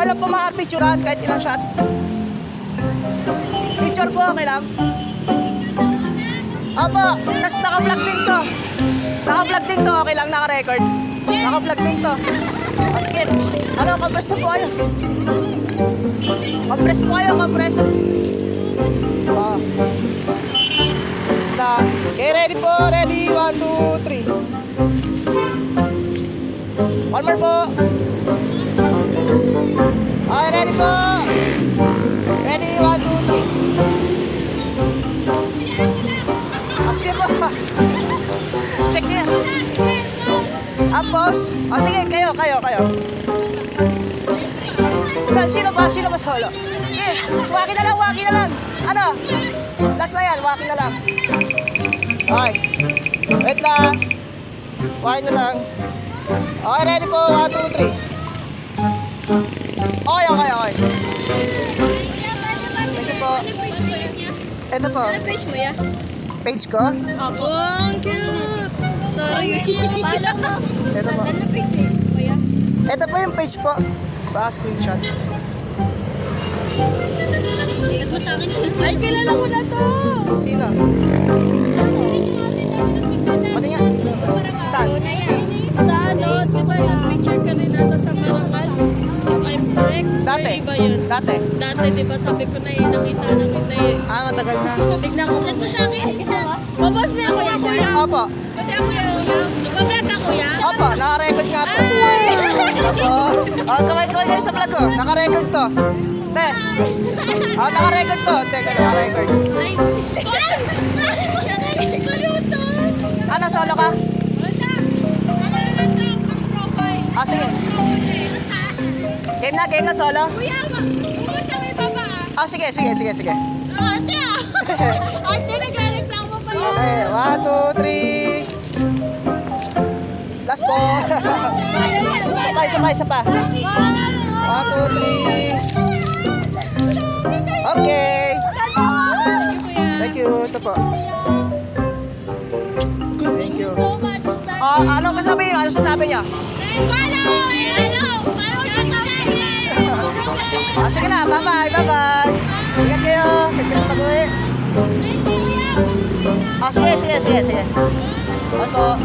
lang po makapicturean kahit ilang shots. Picture po, okay lang? Opo, tapos naka-vlog din to. Naka-vlog din to, okay lang, naka-record. Naka-vlog din to. Sige, ano, compress na po kayo. Compress po kayo, compress. Okay, ready po, ready, 1, 2, 3. One more po. Okay, ready po. Ready, 1, 2, 3. Sige po. Check niya. Tapos, sige, kayo. Sino ba solo? Sige, waki na lang. Ano? Last na yan, waki na lang. Okay. Wait lang. Waki na lang. Okay, ready po, 1, 2, 3. Okay. Thank you po. Ito po. Ano page mo ya? Page ko? Opo. Ang cute! Sorry. Pala na. Ito po. Ano page mo ya? Ito po yung page po. Baka screenshot. Send mo sa akin. Ay, kilala ko na to! Sino? Pati nga. Saan? Sa ano? Di ba nag-picture ka rin ata sa Marangal? If I'm correct? Dati. Iba yun. Dati. Dati, di ba sabi ko na nakita Matagal na. Tignan ko. Send mo sa akin. Isa. Babas mo ako yung kuya. Opo. Pati ako yung kuya. Nagpa-vlog ako ya? Opo, naka-record nga po. Opo. Kaway kayo sa vlog ko. Naka-record to. Te. Naka-record to. Teka, naka-record. Ay. Kaluto. Ano, solo ka? Sige. Game na, solo? Kuya, bumusta may baba ah? Sige. Ate ah! Ate, nagre-reklamo pa yun. Okay, 1, 2, 3. Last po. Isa pa. 1, 2, 3. Okay. Thank you. Ito po. Thank you. Ano kasabi niyo? Ano sasabi niyo? Follow! Sige na, bye-bye. Ingat kayo. Pagkas mag-uwi. Sige. Ano po?